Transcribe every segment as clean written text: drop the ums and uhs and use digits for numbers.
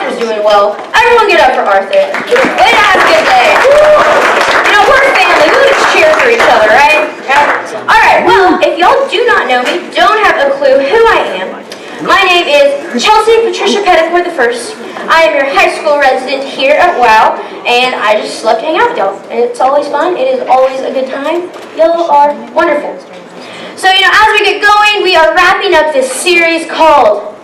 Arthur's doing well. Everyone get up for Arthur. Way to have a good day. You know, we're a family. We just cheer for each other, right? Alright, well, if y'all do not know me, don't have a clue who I am, my name is Chelsea Patricia Petticourt I. I am your high school resident here at WOW, and I just love to hang out with y'all. And it's always fun. It is always a good time. Y'all are wonderful. So, you know, as we get going, we are wrapping up this series called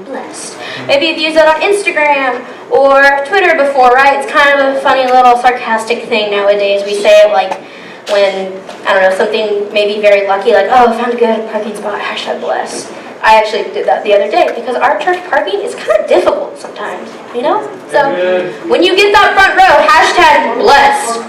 #Blessed. Maybe you've used that on Instagram or Twitter before, right? It's kind of a funny little sarcastic thing nowadays. We say it like when, I don't know, something maybe very lucky, like, oh, I found a good parking spot, #blessed. I actually did that the other day because our church parking is kind of difficult sometimes, you know? So when you get that front row, #blessed.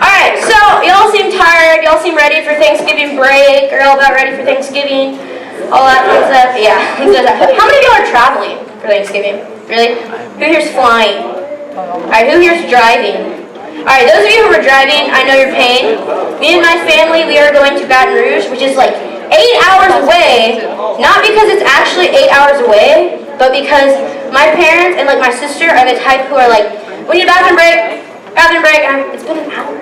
Alright, so y'all seem tired, y'all seem ready for Thanksgiving break, or all about ready for Thanksgiving, all that fun stuff. Yeah, how many of y'all are traveling for Thanksgiving? Really? Who here's flying? Alright, who here's driving? Alright, those of you who are driving, I know your pain. Me and my family, we are going to Baton Rouge, which is like 8 hours away, not because it's actually 8 hours away, but because my parents and like my sister are the type who are like, we need a bathroom break, and it's been an hour.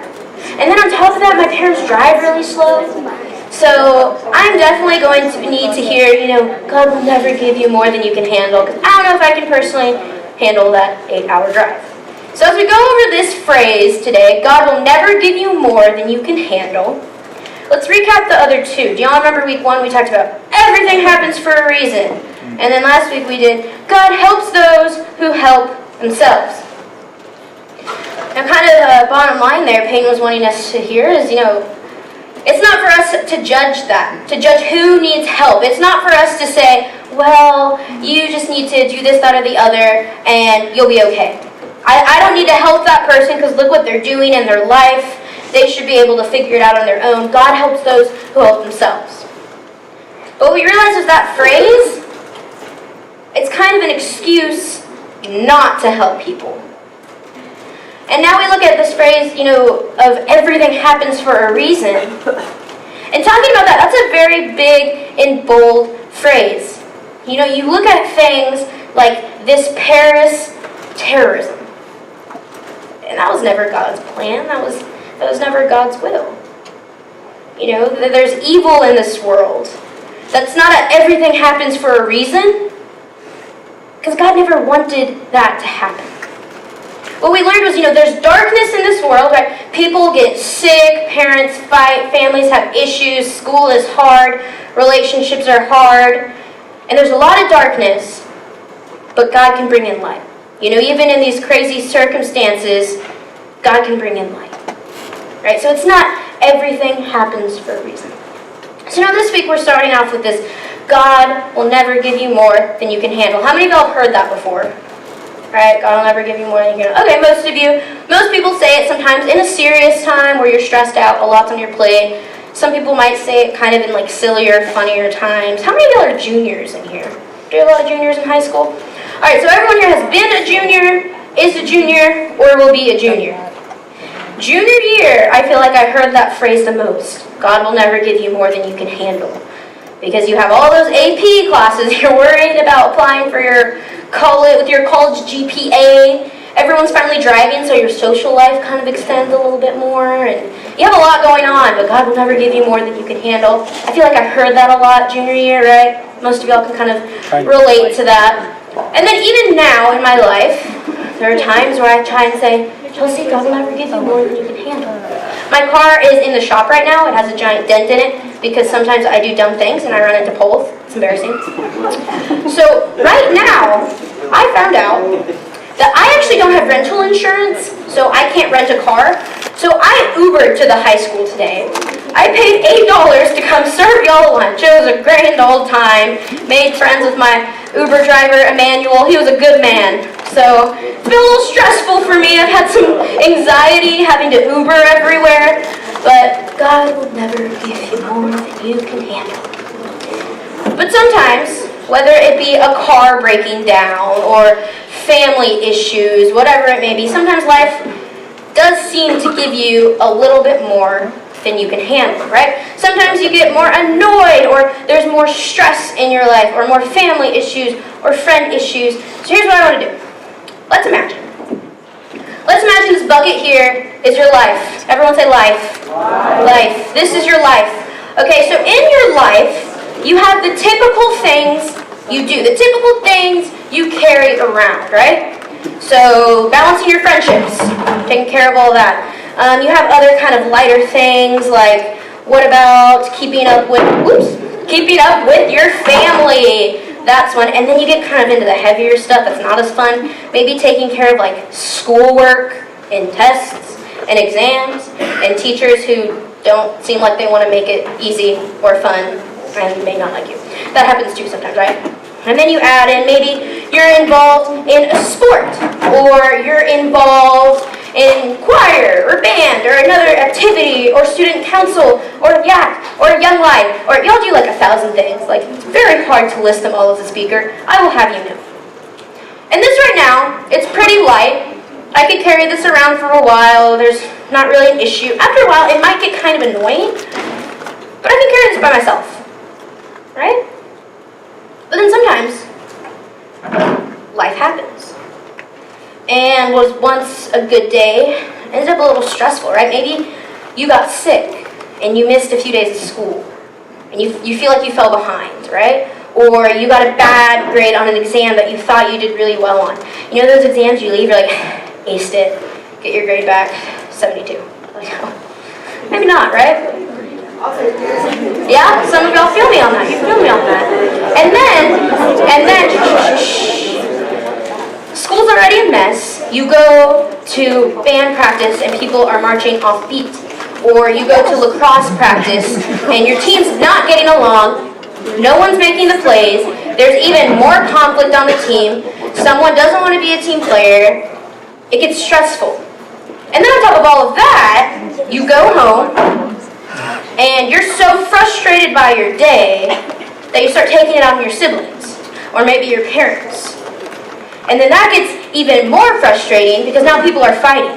And then on top of that, my parents drive really slow, so I'm definitely going to need to hear, you know, God will never give you more than you can handle, because I don't know if I can personally handle that 8-hour drive. So as we go over this phrase today, God will never give you more than you can handle, let's recap the other two. Do y'all remember week 1 we talked about everything happens for a reason. And then last week we did God helps those who help themselves. Now kind of the bottom line there Payne was wanting us to hear is, you know, it's not for us to judge that, to judge who needs help. It's not for us to say, well, you just need to do this, that, or the other, and you'll be okay. I don't need to help that person because look what they're doing in their life. They should be able to figure it out on their own. God helps those who help themselves. But what we realize is that phrase, it's kind of an excuse not to help people. And now we look at this phrase, you know, of everything happens for a reason. And talking about that, that's a very big and bold phrase. You know, you look at things like this Paris terrorism. And that was never God's plan. That was never God's will. You know, there's evil in this world. That's not everything happens for a reason. Because God never wanted that to happen. What we learned was, you know, there's darkness in this world, right? People get sick, parents fight, families have issues, school is hard, relationships are hard. And there's a lot of darkness, but God can bring in light. You know, even in these crazy circumstances, God can bring in light. Right? So it's not everything happens for a reason. So now this week we're starting off with this, God will never give you more than you can handle. How many of y'all have heard that before? Right? God will never give you more than you can handle. Okay, most of you. Most people say it sometimes in a serious time where you're stressed out, a lot's on your plate. Some people might say it kind of in like sillier, funnier times. How many of y'all are juniors in here? Do you have a lot of juniors in high school? Alright, so everyone here has been a junior, is a junior, or will be a junior. Junior year, I feel like I heard that phrase the most. God will never give you more than you can handle. Because you have all those AP classes, you're worried about applying for your college, with your college GPA. Everyone's finally driving, so your social life kind of extends a little bit more. And you have a lot going on, but God will never give you more than you can handle. I feel like I heard that a lot junior year, right? Most of y'all can kind of relate to that. And then even now in my life, there are times where I try and say, Chelsea, God will never give you more than you can handle. My car is in the shop right now. It has a giant dent in it because sometimes I do dumb things and I run into poles. It's embarrassing. So right now, I found out that I actually don't have rental insurance, so I can't rent a car. So I Ubered to the high school today. I paid $8 to come serve y'all lunch. It was a grand old time. Made friends with my Uber driver, Emmanuel. He was a good man. So it's been a little stressful for me. I've had some anxiety having to Uber everywhere. But God will never give you more than you can handle. But sometimes, whether it be a car breaking down or family issues, whatever it may be, sometimes life does seem to give you a little bit more than you can handle, right? Sometimes you get more annoyed, or there's more stress in your life, or more family issues, or friend issues. So here's what I want to do. Let's imagine. Let's imagine this bucket here is your life. Everyone say life. Life. This is your life. Okay, so in your life, you have the typical things you do, the typical things you carry around, right? So balancing your friendships, taking care of all that. You have other kind of lighter things, like what about keeping up with your family? That's one. And then you get kind of into the heavier stuff that's not as fun. Maybe taking care of like schoolwork and tests and exams and teachers who don't seem like they want to make it easy or fun and may not like you. That happens too sometimes, right? And then you add in maybe you're involved in a sport, or you're involved in choir or band or another activity or student council or YAC or Young Life, or y'all do like 1,000 things. Like, it's very hard to list them all as a speaker. I will have you know. And this right now, it's pretty light. I could carry this around for a while. There's not really an issue. After a while, it might get kind of annoying, but I can carry this by myself, right? But then sometimes, life happens. And what was once a good day ended up a little stressful, right? Maybe you got sick and you missed a few days of school. And you feel like you fell behind, right? Or you got a bad grade on an exam that you thought you did really well on. You know those exams you leave, you're like, aced it, get your grade back, 72. Like, oh, maybe not, right? Yeah, some of y'all feel me on that. You feel me on that. And then, school's already a mess. You go to band practice and people are marching off beat. Or you go to lacrosse practice and your team's not getting along. No one's making the plays. There's even more conflict on the team. Someone doesn't want to be a team player. It gets stressful. And then on top of all of that, you go home and you're so frustrated by your day that you start taking it out on your siblings, or maybe your parents. And then that gets even more frustrating because now people are fighting.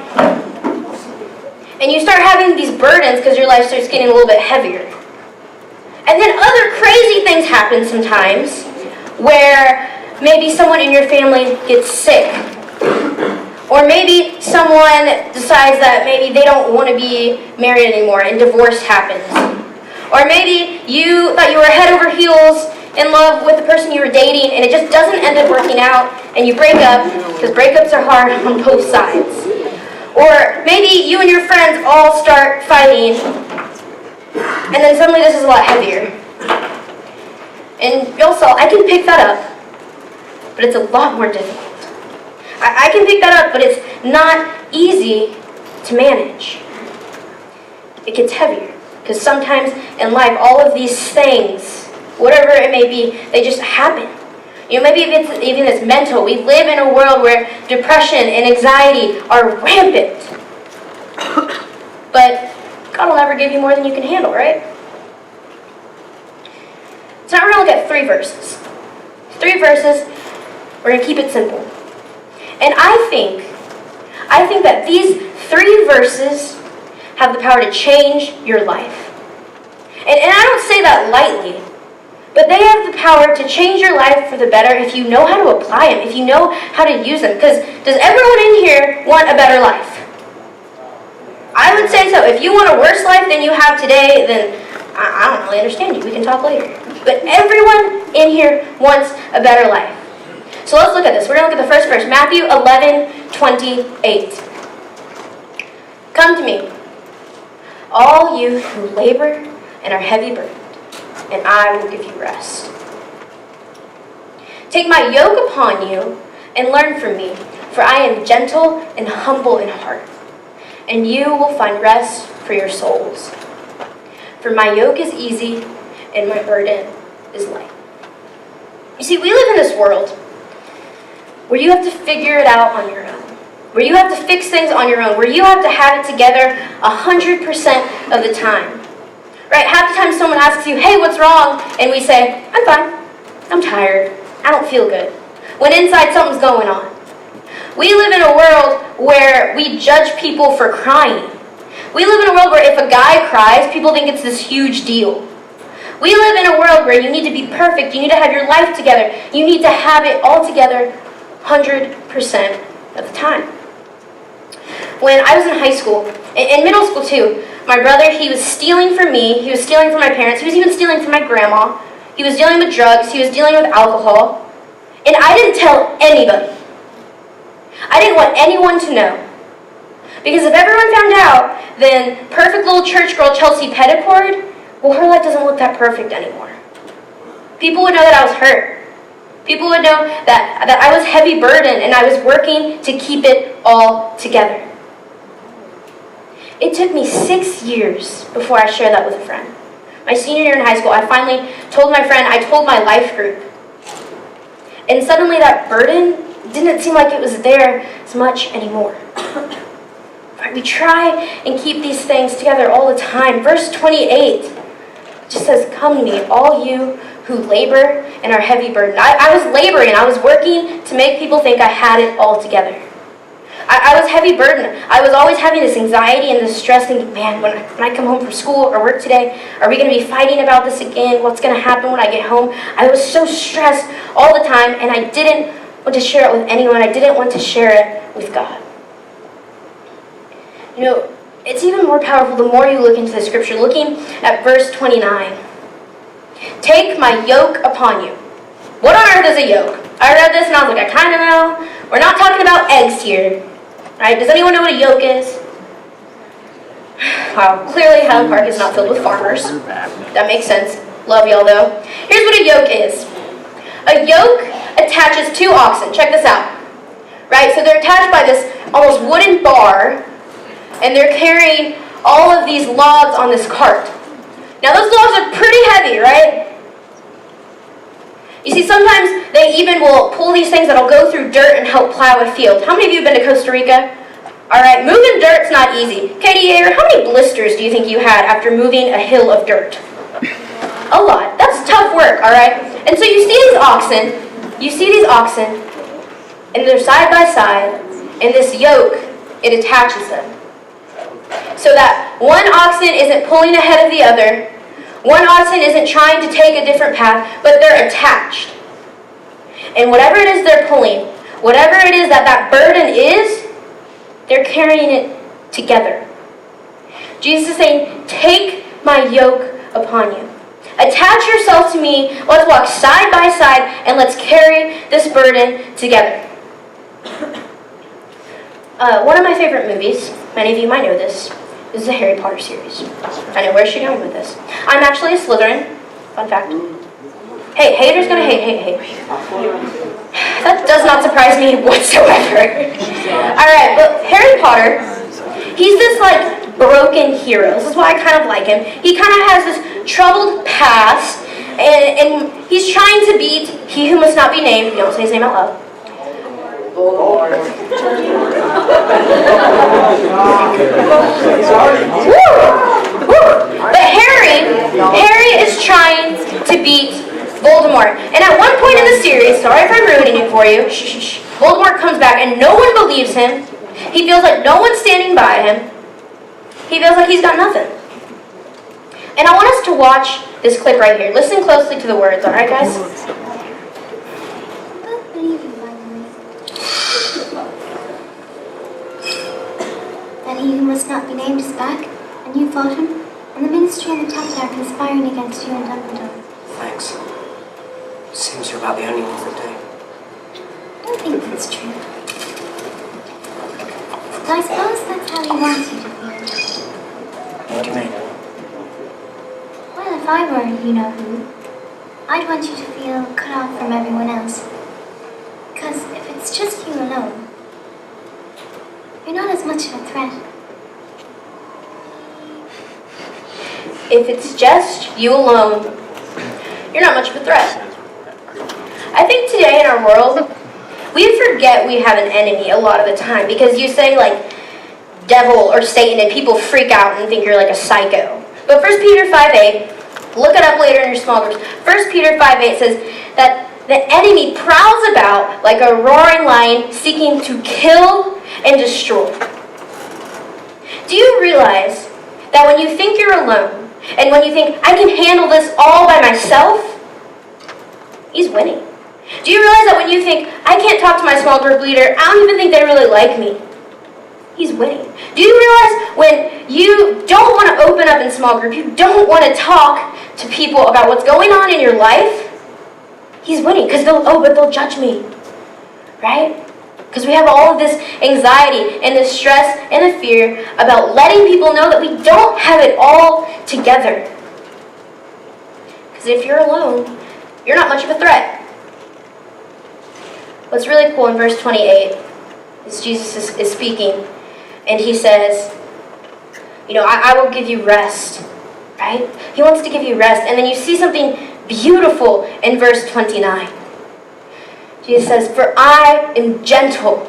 And you start having these burdens because your life starts getting a little bit heavier. And then other crazy things happen sometimes, where maybe someone in your family gets sick. Or maybe someone decides that maybe they don't want to be married anymore and divorce happens. Or maybe you thought you were head over heels in love with the person you were dating and it just doesn't end up working out and you break up, because breakups are hard on both sides. Or maybe you and your friends all start fighting and then suddenly this is a lot heavier. And y'all saw, I can pick that up, but it's a lot more difficult. I can pick that up, but it's not easy to manage. It gets heavier, because sometimes in life, all of these things, whatever it may be, they just happen. You know, maybe even it's mental. We live in a world where depression and anxiety are rampant. But God will never give you more than you can handle, right? So now we're going to look at 3 verses. 3 verses, we're going to keep it simple. And I think that these 3 verses have the power to change your life. And I don't say that lightly, but they have the power to change your life for the better if you know how to apply them, if you know how to use them. Because does everyone in here want a better life? I would say so. If you want a worse life than you have today, then I don't really understand you. We can talk later. But everyone in here wants a better life. So let's look at this. We're going to look at the first verse, Matthew 11:28. Come to me, all you who labor and are heavy burdened, and I will give you rest. Take my yoke upon you and learn from me, for I am gentle and humble in heart, and you will find rest for your souls. For my yoke is easy and my burden is light. You see, we live in this world where you have to figure it out on your own, where you have to fix things on your own, where you have to have it together 100% of the time. Right? Half the time someone asks you, hey, what's wrong? And we say, I'm fine. I'm tired. I don't feel good. When inside something's going on. We live in a world where we judge people for crying. We live in a world where if a guy cries, people think it's this huge deal. We live in a world where you need to be perfect, you need to have your life together, you need to have it all together 100% of the time. When I was in high school, in middle school too, my brother, he was stealing from me, he was stealing from my parents, he was even stealing from my grandma, he was dealing with drugs, he was dealing with alcohol, and I didn't tell anybody. I didn't want anyone to know. Because if everyone found out, then perfect little church girl Chelsea Petticord, well, her life doesn't look that perfect anymore. People would know that I was hurt. People would know that I was heavy burdened and I was working to keep it all together. It took me 6 years before I shared that with a friend. My senior year in high school, I finally told my friend, I told my life group. And suddenly that burden didn't seem like it was there as much anymore. We try and keep these things together all the time. Verse 28 just says, "Come to me, all you who labor and are heavy burdened." I was laboring. I was working to make people think I had it all together. I was heavy burdened. I was always having this anxiety and this stress, thinking, man, when I come home from school or work today, are we going to be fighting about this again? What's going to happen when I get home? I was so stressed all the time, and I didn't want to share it with anyone. I didn't want to share it with God. You know, it's even more powerful the more you look into the scripture. Looking at verse 29. "Take my yoke upon you." What on earth is a yoke? I read this and I was like, I kind of know. We're not talking about eggs here. Right? Does anyone know what a yoke is? Wow, clearly Highland Park is not filled with farmers. That makes sense. Love y'all though. Here's what a yoke is. A yoke attaches two oxen. Check this out. Right? So they're attached by this almost wooden bar, and they're carrying all of these logs on this cart. Now those logs are pretty heavy, right? You see, sometimes they even will pull these things that'll go through dirt and help plow a field. How many of you have been to Costa Rica? All right, moving dirt's not easy. Katie Yeager, how many blisters do you think you had after moving a hill of dirt? A lot. That's tough work, all right? And so you see these oxen, and they're side by side, and this yoke, it attaches them. So that one oxen isn't pulling ahead of the other, one oxen isn't trying to take a different path, but they're attached. And whatever it is they're pulling, whatever it is that burden is, they're carrying it together. Jesus is saying, take my yoke upon you. Attach yourself to me. Let's walk side by side and let's carry this burden together. One of my favorite movies, many of you might know this, is the Harry Potter series. I know, where's she going with this? I'm actually a Slytherin. Fun fact. Hey, haters gonna hate. That does not surprise me whatsoever. Alright, but Harry Potter, he's this like broken hero. This is why I kind of like him. He kind of has this troubled past, and he's trying to beat he who must not be named. You don't say his name out loud. But Harry is trying to beat Voldemort. And at one point in the series, sorry if I'm ruining it for you, Voldemort comes back and no one believes him. He feels like no one's standing by him. He feels like he's got nothing. And I want us to watch this clip right here. Listen closely to the words, alright guys? That he who must not be named is back, and you fought him, and the Ministry and the Temple are conspiring against you and Dumbledore. Thanks. Seems you're about the only ones that do. I don't think that's true. But I suppose that's how he wants you to feel. What do you mean? Well, if I were you-know-who, I'd want you to feel cut off from everyone else. Because if it's just you alone, you're not as much of a threat. If it's just you alone, you're not much of a threat. I think today in our world, we forget we have an enemy a lot of the time because you say like devil or Satan and people freak out and think you're like a psycho. But 1 Peter 5:8, look it up later in your small groups. 1 Peter 5:8 says that the enemy prowls about like a roaring lion seeking to kill and destroy. Do you realize that when you think you're alone, and when you think, I can handle this all by myself, he's winning. Do you realize that when you think, I can't talk to my small group leader, I don't even think they really like me, he's winning. Do you realize when you don't want to open up in small group, you don't want to talk to people about what's going on in your life, he's winning, because but they'll judge me, right? Because we have all of this anxiety and this stress and the fear about letting people know that we don't have it all together. Because if you're alone, you're not much of a threat. What's really cool in verse 28 is Jesus is speaking, and he says, I will give you rest, right? He wants to give you rest. And then you see something beautiful in verse 29. Jesus says, for I am gentle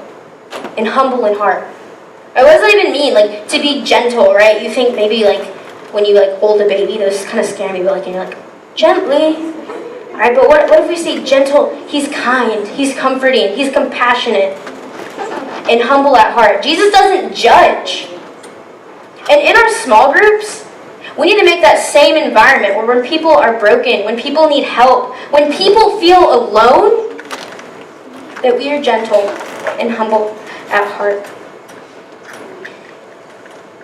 and humble in heart. Right, what does that even mean? Like, to be gentle, right? You think maybe like when you like hold a baby, those kind of scare me, but like, you're like, gently. Right, but what if we say gentle? He's kind, he's comforting, he's compassionate, and humble at heart. Jesus doesn't judge. And in our small groups, we need to make that same environment where when people are broken, when people need help, when people feel alone, that we are gentle and humble at heart.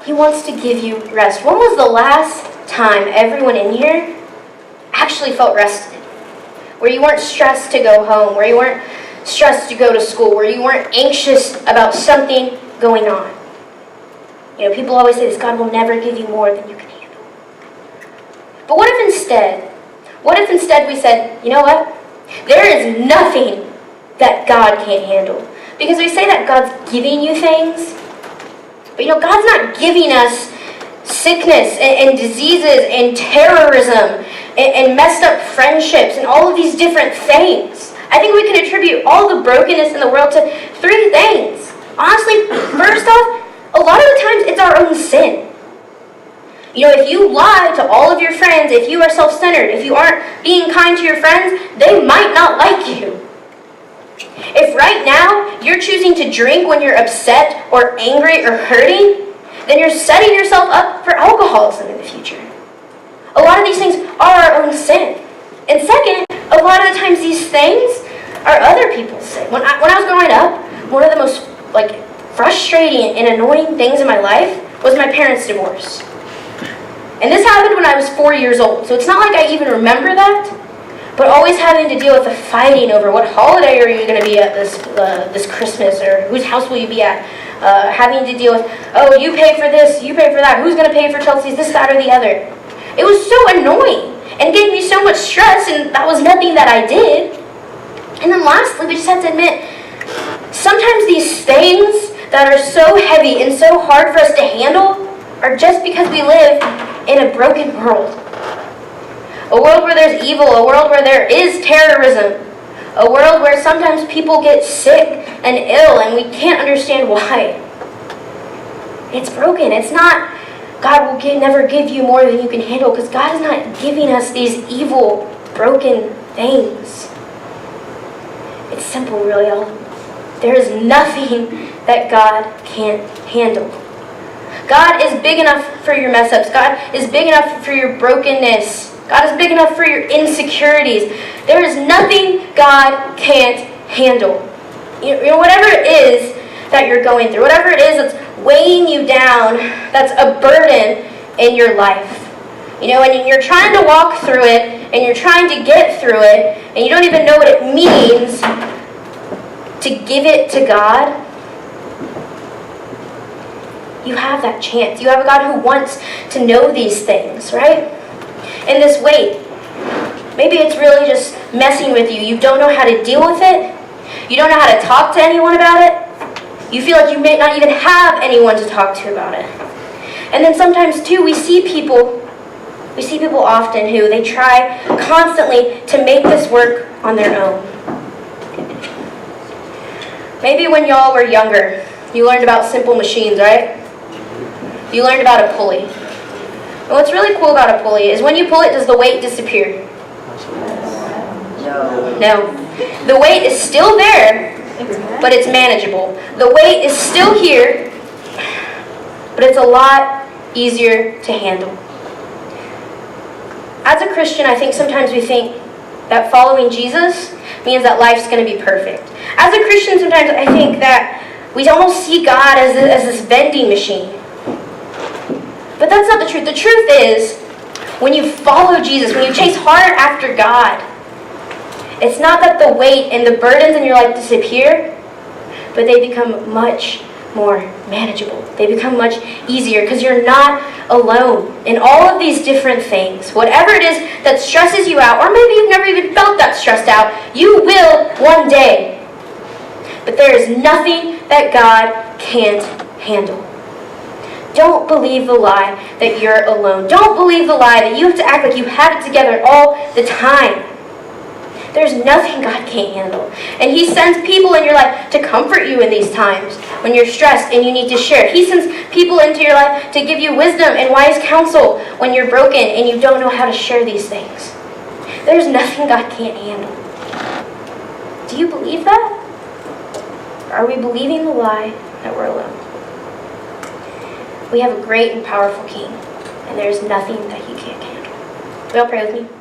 He wants to give you rest. When was the last time everyone in here actually felt rested? Where you weren't stressed to go home, where you weren't stressed to go to school, where you weren't anxious about something going on. People always say this, God will never give you more than you can handle. But what if instead we said, you know what? There is nothing that God can't handle. Because we say that God's giving you things, but God's not giving us sickness and diseases and terrorism and messed up friendships and all of these different things. I think we can attribute all the brokenness in the world to three things. Honestly, first off, a lot of the times it's our own sin. If you lie to all of your friends, if you are self-centered, if you aren't being kind to your friends, they might not like you. If right now you're choosing to drink when you're upset or angry or hurting, then you're setting yourself up for alcoholism in the future. A lot of these things are our own sin. And second, a lot of the times these things are other people's sin. When I was growing up, one of the most frustrating and annoying things in my life was my parents' divorce. And this happened when I was 4 years old. So it's not like I even remember that, but always having to deal with the fighting over what holiday are you going to be at this Christmas, or whose house will you be at? Having to deal with, you pay for this, you pay for that, who's going to pay for Chelsea's, this, that, or the other. It was so annoying and gave me so much stress, and that was nothing that I did. And then lastly, we just have to admit, sometimes these things that are so heavy and so hard for us to handle are just because we live in a broken world. A world where there's evil, a world where there is terrorism, a world where sometimes people get sick and ill and we can't understand why. It's broken. It's not, God will never give you more than you can handle, because God is not giving us these evil, broken things. It's simple, really. There is nothing that God can't handle. God is big enough for your mess-ups. God is big enough for your brokenness. God is big enough for your insecurities. There is nothing God can't handle. Whatever it is that you're going through, whatever it is that's weighing you down, that's a burden in your life. And you're trying to walk through it, and you're trying to get through it, and you don't even know what it means to give it to God. You have that chance. You have a God who wants to know these things, right? And this weight, maybe it's really just messing with you. You don't know how to deal with it. You don't know how to talk to anyone about it. You feel like you may not even have anyone to talk to about it. And then sometimes too, we see people often who they try constantly to make this work on their own. Maybe when y'all were younger, you learned about simple machines, right? You learned about a pulley. And what's really cool about a pulley is when you pull it, does the weight disappear? No. The weight is still there, but it's manageable. The weight is still here, but it's a lot easier to handle. As a Christian, I think sometimes we think that following Jesus means that life's going to be perfect. As a Christian, sometimes I think that we almost see God as this vending machine. But that's not the truth. The truth is, when you follow Jesus, when you chase hard after God, it's not that the weight and the burdens in your life disappear, but they become much more manageable. They become much easier because you're not alone in all of these different things. Whatever it is that stresses you out, or maybe you've never even felt that stressed out, you will one day. But there is nothing that God can't handle. Don't believe the lie that you're alone. Don't believe the lie that you have to act like you have it together all the time. There's nothing God can't handle. And He sends people in your life to comfort you in these times when you're stressed and you need to share. He sends people into your life to give you wisdom and wise counsel when you're broken and you don't know how to share these things. There's nothing God can't handle. Do you believe that? Or are we believing the lie that we're alone? We have a great and powerful King, and there's nothing that He can't handle. Will you all pray with me?